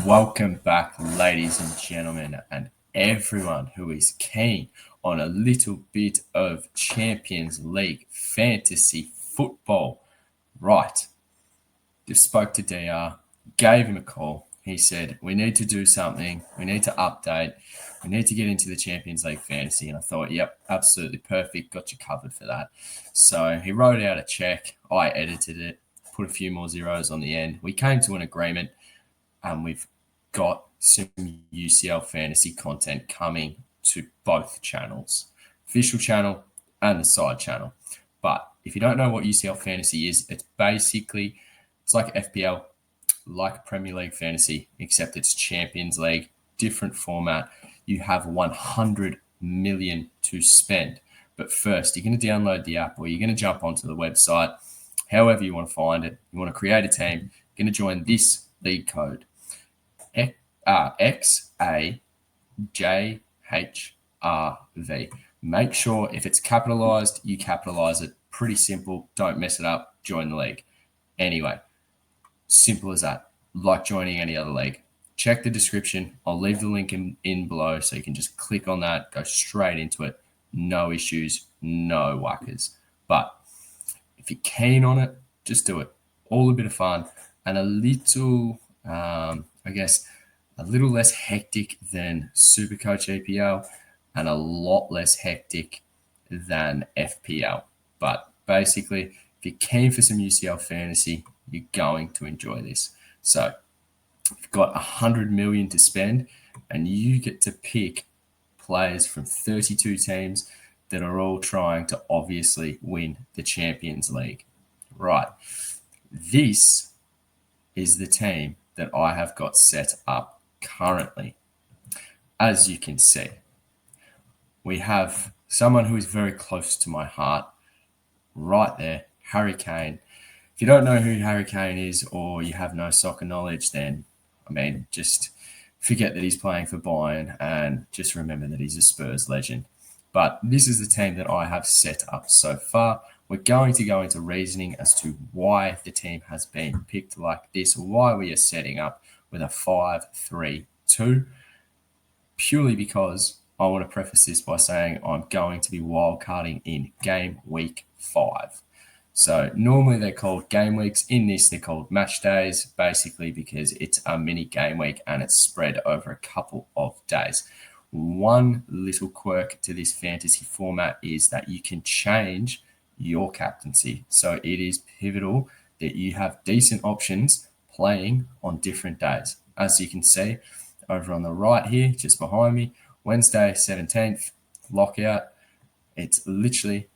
Welcome back, ladies and gentlemen, and everyone who is keen on a little bit of Champions League fantasy football. Right. Just spoke to DR, gave him a call. He said, we need to do something. We need to update. We need to get into the Champions League fantasy. And I thought, yep, absolutely perfect. Got you covered for that. So he wrote out a check. I edited it, put a few more zeros on the end. We came to an agreement. And we've got some UCL Fantasy content coming to both channels, official channel and the side channel. But if you don't know what UCL Fantasy is, it's like FPL, like Premier League Fantasy, except it's Champions League, different format. You have 100 million to spend. But first, you're going to download the app or you're going to jump onto the website, however you want to find it. You want to create a team, you're going to join this league code. XAJHRV. Make sure if it's capitalized, you capitalize it. Pretty simple. Don't mess it up. Join the league. Anyway, simple as that. Like joining any other league. Check the description. I'll leave the link in below so you can just click on that, go straight into it. No issues, no whackers. But if you're keen on it, just do it. All a bit of fun and a little a little less hectic than Supercoach EPL and a lot less hectic than FPL. But basically, if you're keen for some UCL fantasy, you're going to enjoy this. So you've got 100 million to spend and you get to pick players from 32 teams that are all trying to obviously win the Champions League. Right. This is the team that I have got set up currently. As you can see, we have someone who is very close to my heart right there, Harry Kane. If you don't know who Harry Kane is or you have no soccer knowledge, then, just forget that he's playing for Bayern and just remember that he's a Spurs legend. But this is the team that I have set up so far. We're going to go into reasoning as to why the team has been picked like this, or why we are setting up with a 5-3-2, purely because I want to preface this by saying I'm going to be wildcarding in game week 5. So normally they're called game weeks. In this, they're called match days, basically because it's a mini game week and it's spread over a couple of days. One little quirk to this fantasy format is that you can change your captaincy. So it is pivotal that you have decent options playing on different days. As you can see over on the right here, just behind me, Wednesday, 17th, lockout. It's literally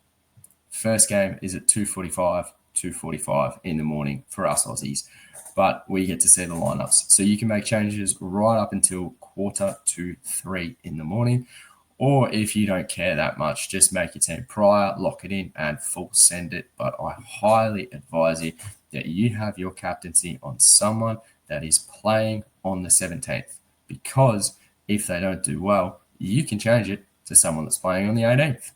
first game is at 2:45 in the morning for us Aussies. But we get to see the lineups. So you can make changes right up until 2:45 in the morning. Or if you don't care that much, just make your team prior, lock it in, and full send it. But I highly advise you that you have your captaincy on someone that is playing on the 17th. Because if they don't do well, you can change it to someone that's playing on the 18th.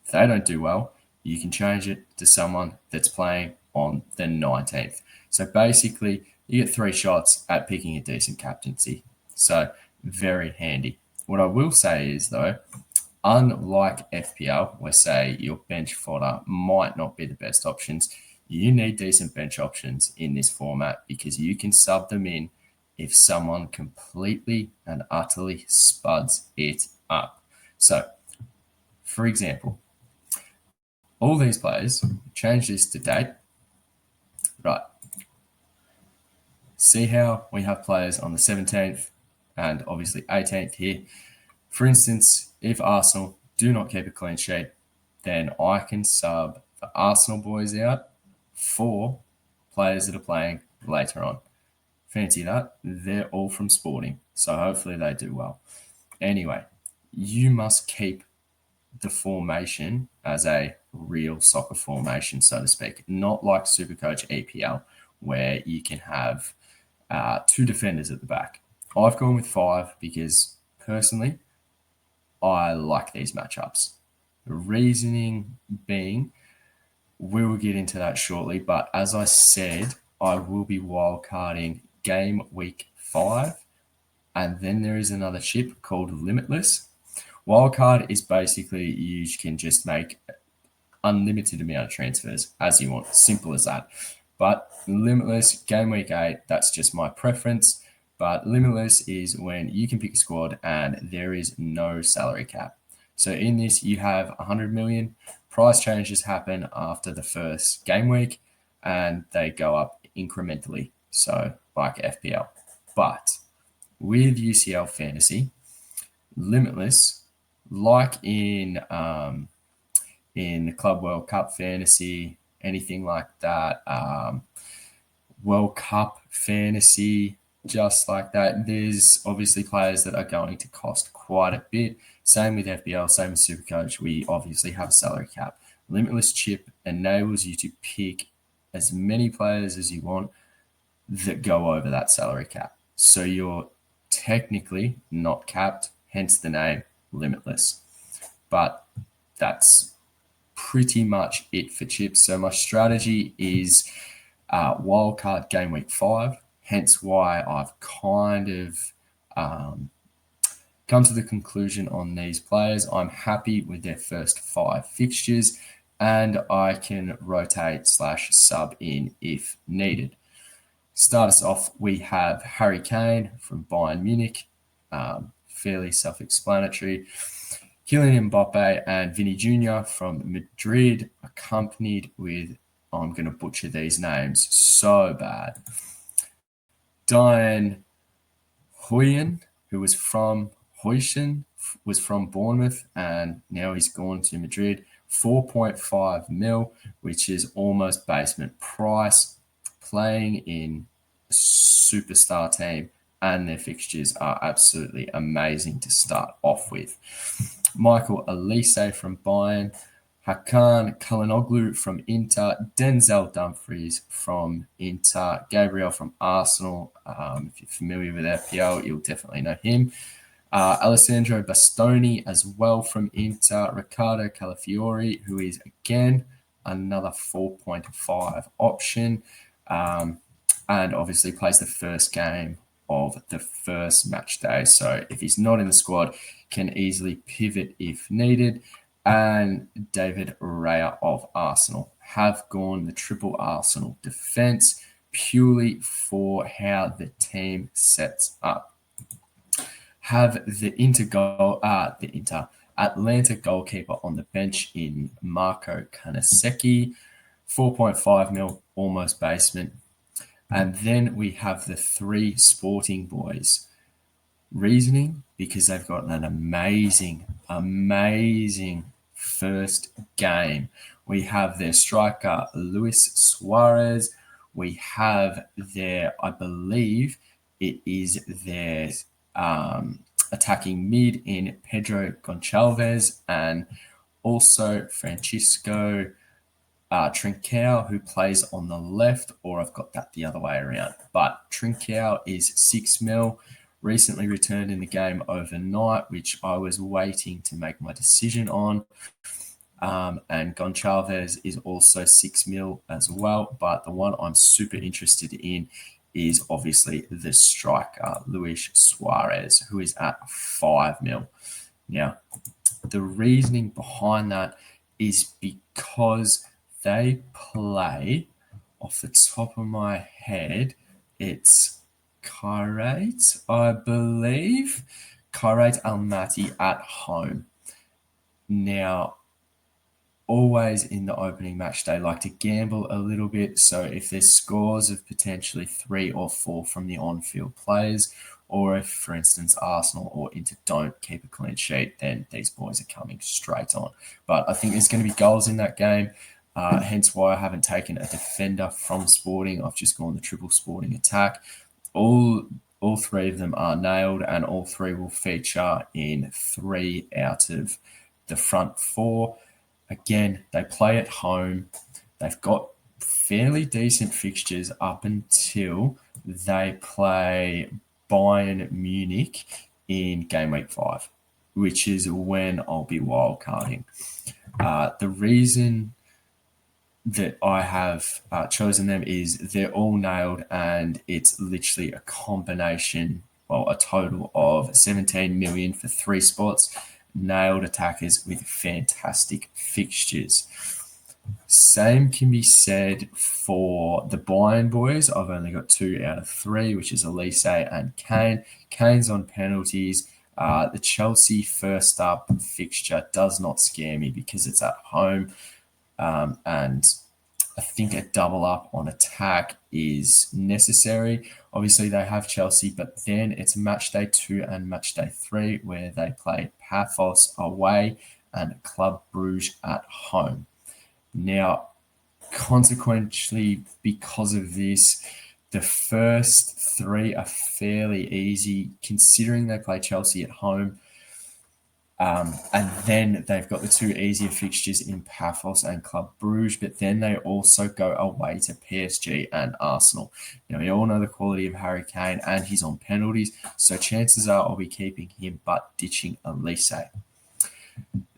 If they don't do well, you can change it to someone that's playing on the 19th. So basically, you get 3 shots at picking a decent captaincy. So very handy. What I will say is, though, unlike FPL, where, say, your bench fodder might not be the best options, you need decent bench options in this format because you can sub them in if someone completely and utterly spuds it up. So, for example, all these players, change this to date. Right. See how we have players on the 17th and obviously 18th here. For instance, if Arsenal do not keep a clean sheet, then I can sub the Arsenal boys out for players that are playing later on. Fancy that. They're all from Sporting, so hopefully they do well. Anyway, you must keep the formation as a real soccer formation, so to speak, not like Supercoach EPL, where you can have 2 defenders at the back. I've gone with 5 because personally, I like these matchups. The reasoning being, we will get into that shortly, but as I said, I will be wildcarding game week 5. And then there is another chip called Limitless. Wildcard is basically you can just make unlimited amount of transfers as you want. Simple as that. But Limitless, game week 8, that's just my preference. But Limitless is when you can pick a squad and there is no salary cap. So in this, you have 100 million. Price changes happen after the first game week and they go up incrementally. So like FPL. But with UCL Fantasy, Limitless, like in Club World Cup Fantasy, anything like that, World Cup Fantasy, just like that. There's obviously players that are going to cost quite a bit. Same with FPL, same with Supercoach. We obviously have a salary cap. Limitless chip enables you to pick as many players as you want that go over that salary cap. So you're technically not capped, hence the name Limitless. But that's pretty much it for chips. So my strategy is wildcard game week 5, hence why I've kind of come to the conclusion on these players. I'm happy with their first 5 fixtures and I can rotate / sub in if needed. Start us off, we have Harry Kane from Bayern Munich, fairly self-explanatory. Kylian Mbappe and Vinny Jr. from Madrid, accompanied with, I'm going to butcher these names so bad, Diane Huyen, who was from Bournemouth, and now he's gone to Madrid. 4.5 mil, which is almost basement price, playing in a superstar team, and their fixtures are absolutely amazing to start off with. Michael Olise from Bayern, Hakan Çalhanoğlu from Inter, Denzel Dumfries from Inter, Gabriel from Arsenal. If you're familiar with FPL, you'll definitely know him. Alessandro Bastoni as well from Inter, Riccardo Calafiori, who is again another 4.5 option, and obviously plays the first game of the first match day. So if he's not in the squad, can easily pivot if needed. And David Raya of Arsenal have gone the triple Arsenal defense purely for how the team sets up. Have the Atlanta goalkeeper on the bench in Marco Kanasecki, 4.5 mil, almost basement. And then we have the 3 Sporting boys. Reasoning, because they've got an amazing first game. We have their striker, Luis Suarez. We have their, I believe it is their attacking mid in Pedro Goncalves, and also Francisco Trincao, who plays on the left, or I've got that the other way around. But Trincao is 6 mil, recently returned in the game overnight, which I was waiting to make my decision on. And Goncalves is also 6 mil as well. But the one I'm super interested in is obviously the striker, Luis Suarez, who is at 5 mil. Now, the reasoning behind that is because they play, off the top of my head, it's Kairat, I believe. Kairat Almaty at home. Now, always in the opening match day, like to gamble a little bit. So if there's scores of potentially 3 or 4 from the on-field players, or if, for instance, Arsenal or Inter don't keep a clean sheet, then these boys are coming straight on. But I think there's going to be goals in that game, hence why I haven't taken a defender from Sporting. I've just gone the triple Sporting attack. All 3 of them are nailed, and all 3 will feature in 3 out of the front 4. Again, they play at home. They've got fairly decent fixtures up until they play Bayern Munich in game week 5, which is when I'll be wildcarding. The reason that I have chosen them is they're all nailed, and it's literally a combination, well, a total of 17 million for 3 spots, nailed attackers with fantastic fixtures. Same can be said for the Bayern boys. I've only got 2 out of 3, which is Elise and Kane. Kane's on penalties. The Chelsea first up fixture does not scare me because it's at home. And I think a double up on attack is necessary. Obviously, they have Chelsea, but then it's match day 2 and match day 3 where they play Paphos away and Club Brugge at home. Now, consequently, because of this, the first 3 are fairly easy considering they play Chelsea at home. And then they've got the 2 easier fixtures in Paphos and Club Brugge, but then they also go away to PSG and Arsenal. Now, we all know the quality of Harry Kane, and he's on penalties, so chances are I'll be keeping him but ditching Elise.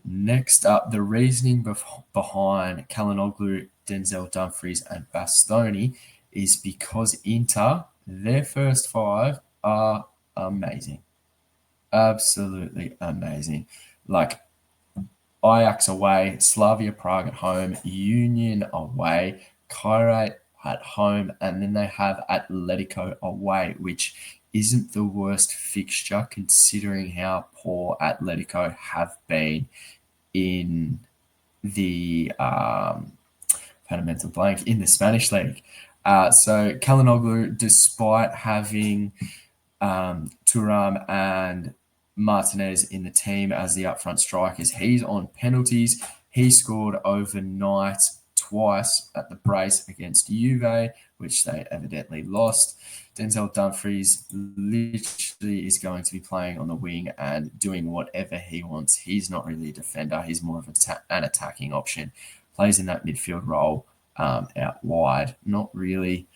Next up, the reasoning behind Calhanoglu, Denzel Dumfries, and Bastoni is because Inter, their first 5 are amazing. Absolutely amazing. Like Ajax away, Slavia Prague at home, Union away, Kairat at home, and then they have Atletico away, which isn't the worst fixture considering how poor Atletico have been in the had a mental blank in the Spanish league. So Calhanoglu, despite having Thuram and Martinez in the team as the upfront strikers, he's on penalties. He scored overnight twice at the brace against Juve, which they evidently lost. Denzel Dumfries literally is going to be playing on the wing and doing whatever he wants. He's not really a defender. He's more of an attacking option. Plays in that midfield role out wide. Not really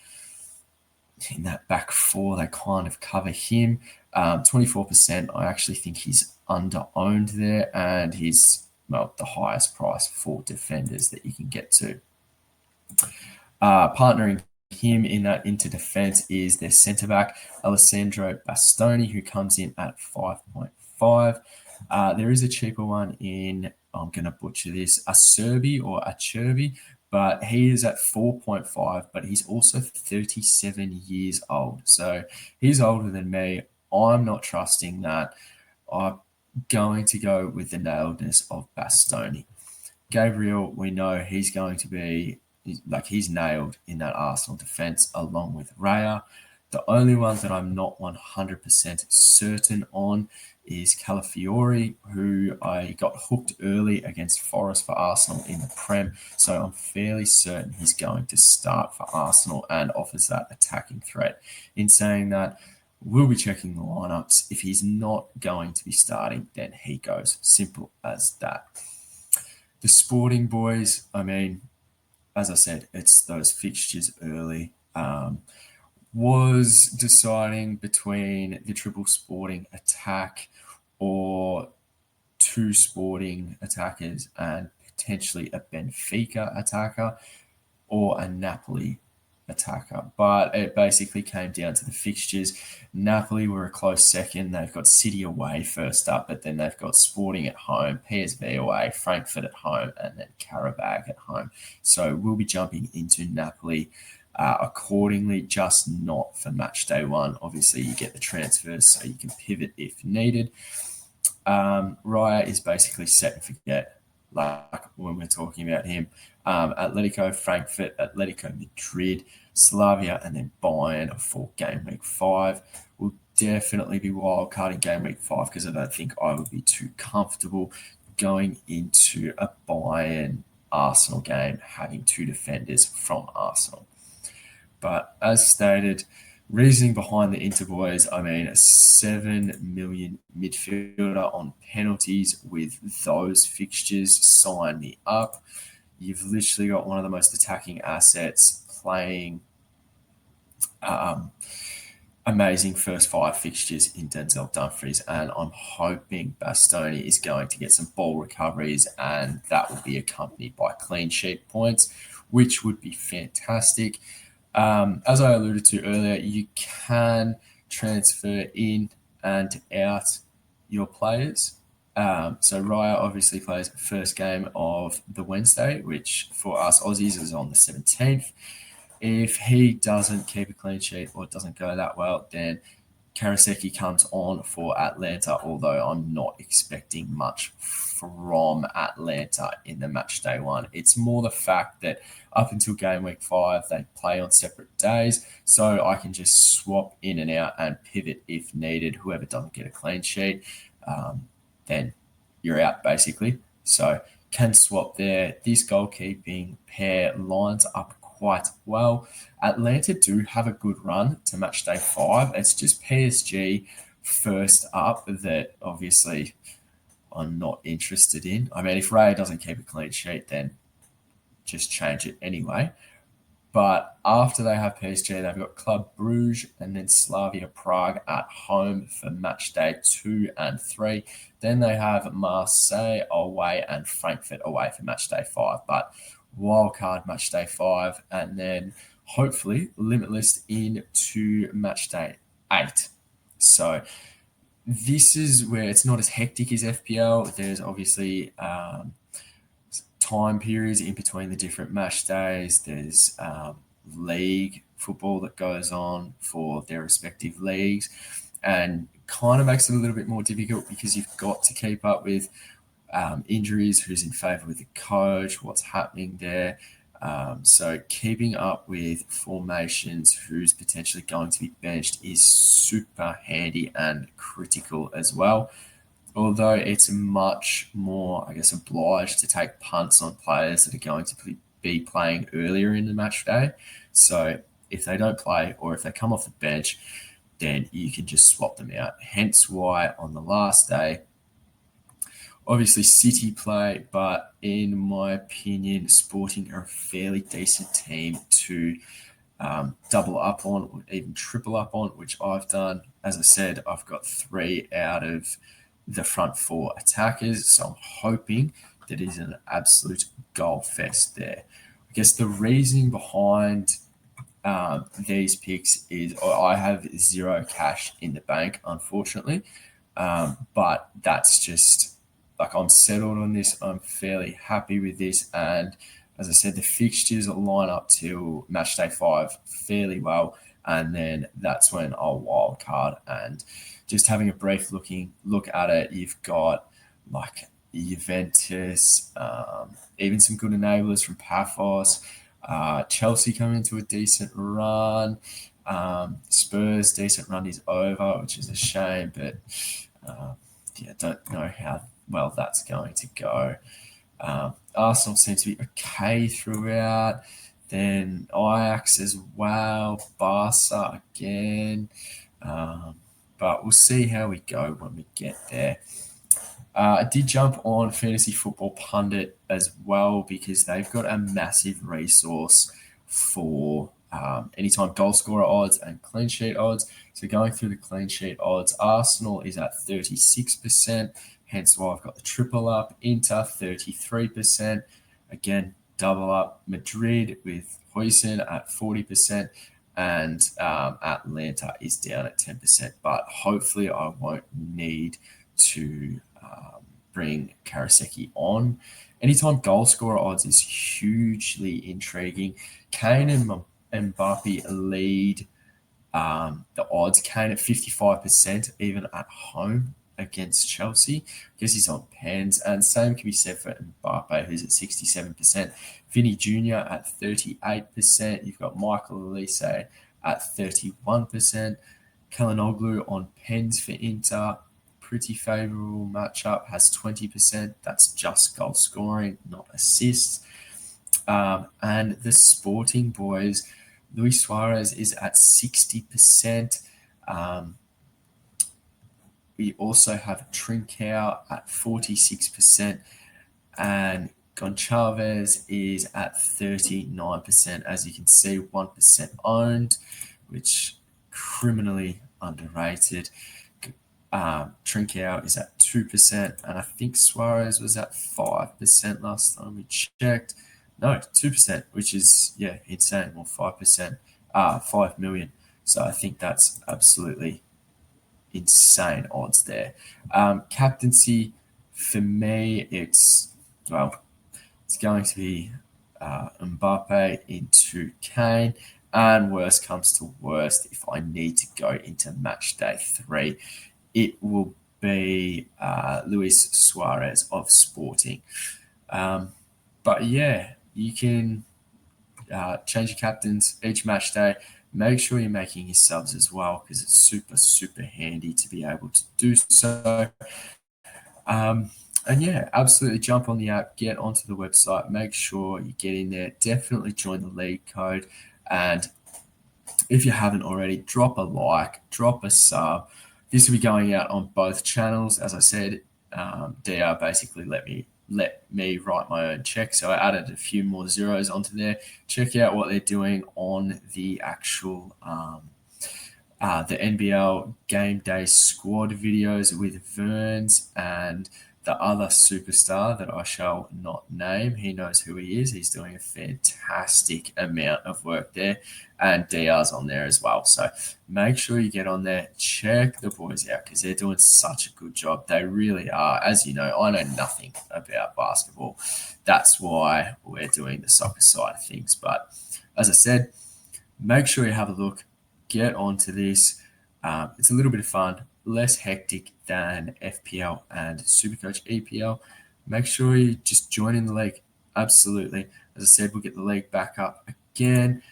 in that back 4. They kind of cover him. 24%. I actually think he's under-owned there, and he's, well, the highest price for defenders that you can get to. Partnering him in that into defense is their centre-back, Alessandro Bastoni, who comes in at 5.5. There is a cheaper one in, I'm going to butcher this, Acerbi, but he is at 4.5, but he's also 37 years old. So he's older than me. I'm not trusting that. I'm going to go with the nailedness of Bastoni. Gabriel, we know he's going to be, like, he's nailed in that Arsenal defence along with Raya. The only one that I'm not 100% certain on is Calafiori, who I got hooked early against Forest for Arsenal in the Prem. So I'm fairly certain he's going to start for Arsenal and offers that attacking threat. In saying that, we'll be checking the lineups. If he's not going to be starting, then he goes. Simple as that. The Sporting boys, I mean, as I said, it's those fixtures early. Was deciding between the triple Sporting attack or 2 Sporting attackers and potentially a Benfica attacker or a Napoli attacker. But it basically came down to the fixtures. Napoli were a close second. They've got City away first up, but then they've got Sporting at home, PSV away, Frankfurt at home, and then Karabakh at home. So we'll be jumping into Napoli accordingly, just not for match day 1. Obviously, you get the transfers so you can pivot if needed. Raya is basically set and forget, like when we're talking about him. Atletico, Frankfurt, Atletico Madrid, Slavia, and then Bayern for game week 5. Will definitely be wildcarding game week 5 because I don't think I would be too comfortable going into a Bayern Arsenal game having 2 defenders from Arsenal. But as stated, reasoning behind the Inter boys, I mean, a 7 million midfielder on penalties with those fixtures, sign me up. You've literally got one of the most attacking assets playing amazing first 5 fixtures in Denzel Dumfries, and I'm hoping Bastoni is going to get some ball recoveries, and that will be accompanied by clean sheet points, which would be fantastic. As I alluded to earlier, you can transfer in and out your players. So Raya obviously plays first game of the Wednesday, which for us Aussies is on the 17th. If he doesn't keep a clean sheet or doesn't go that well, then Karaseki comes on for Atlanta, although I'm not expecting much from Atlanta in the match day one. It's more the fact that up until game week 5, they play on separate days, so I can just swap in and out and pivot if needed. Whoever doesn't get a clean sheet, then you're out basically. So can swap there. This goalkeeping pair lines up quite well. Atlanta do have a good run to match day 5. It's just PSG first up that obviously I'm not interested in. I mean, if Ray doesn't keep a clean sheet, then just change it anyway. But after they have PSG, they've got Club Brugge and then Slavia Prague at home for match day 2 and 3. Then they have Marseille away and Frankfurt away for match day 5. But wildcard match day 5, and then hopefully limitless into match day 8. So this is where it's not as hectic as FPL. There's obviously time periods in between the different match days. There's league football that goes on for their respective leagues, and kind of makes it a little bit more difficult because you've got to keep up with injuries, who's in favour with the coach, what's happening there. So keeping up with formations, who's potentially going to be benched, is super handy and critical as well. Although it's much more, I guess, obliged to take punts on players that are going to be playing earlier in the match day. So if they don't play or if they come off the bench, then you can just swap them out. Hence why on the last day, obviously City play, but in my opinion, Sporting are a fairly decent team to double up on or even triple up on, which I've done. As I said, I've got 3 out of the front 4 attackers, so I'm hoping that it is an absolute goal fest there. I guess the reasoning behind these picks is I have 0 cash in the bank, unfortunately, but that's just like I'm settled on this. I'm fairly happy with this, and as I said, the fixtures line up till match day 5 fairly well, and then that's when I'll wild card. And just having a brief look at it, you've got like Juventus, even some good enablers from Paphos, Chelsea coming into a decent run, Spurs decent run is over, which is a shame, but don't know how well that's going to go. Arsenal seems to be okay throughout. Then Ajax as well, Barca again. But we'll see how we go when we get there. I did jump on Fantasy Football Pundit as well because they've got a massive resource for anytime goal scorer odds and clean sheet odds. So going through the clean sheet odds, Arsenal is at 36%, hence why I've got the triple up. Inter, 33%. Again, double up. Madrid with Huijsen at 40%. And Atlanta is down at 10%. But hopefully I won't need to bring Karaseki on. Anytime goal scorer odds is hugely intriguing. Kane and Mbappe lead the odds. Kane at 55%, even at home against Chelsea. I guess he's on pens. And same can be said for Mbappe, who's at 67%. Vinny Jr. at 38%. You've got Michael Elise at 31%. Kalinoglu on pens for Inter. Pretty favourable matchup, has 20%. That's just goal scoring, not assists. And the Sporting boys, Luis Suarez is at 60%. We also have Trincao at 46%, and Goncalves is at 39%. As you can see, 1% owned, which criminally underrated. Trincao is at 2%, and I think Suarez was at 5% last time we checked. No, 2%, which is, insane. Well, 5%, 5 million. So I think that's absolutely insane odds there. Captaincy, for me, it's going to be Mbappe into Kane. And worst comes to worst, if I need to go into match day 3, it will be Luis Suarez of Sporting. But yeah, you can change your captains each match day. Make sure you're making your subs as well, because it's super, super handy to be able to do so. And yeah, absolutely jump on the app, get onto the website, make sure you get in there, definitely join the league code. And if you haven't already, drop a like, drop a sub. This will be going out on both channels. As I said, DR basically let me write my own check. So I added a few more zeros onto there. Check out what they're doing on the actual the NBL game day squad videos with Verns and the other superstar that I shall not name. He knows who he is. He's doing a fantastic amount of work there, and DR's on there as well. So make sure you get on there, check the boys out, because they're doing such a good job. They really are. As you know, I know nothing about basketball. That's why we're doing the soccer side of things. But as I said, make sure you have a look, get onto this. It's a little bit of fun, less hectic than FPL and Supercoach EPL. Make sure you just join in the league. Absolutely. As I said, we'll get the league back up again.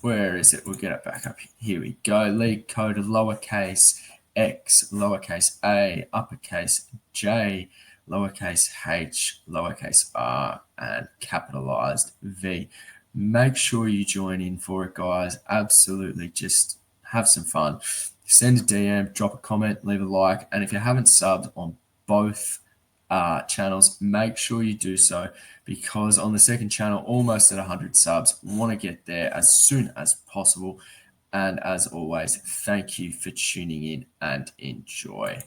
Where is it? We'll get it back up. Here we go. League code lowercase x, lowercase a, uppercase J, lowercase h, lowercase r, and capitalized V. Make sure you join in for it, guys. Absolutely. Just have some fun. Send a DM, drop a comment, leave a like. And if you haven't subbed on both channels, make sure you do so, because on the second channel, almost at 100 subs, want to get there as soon as possible. And as always, thank you for tuning in and enjoy.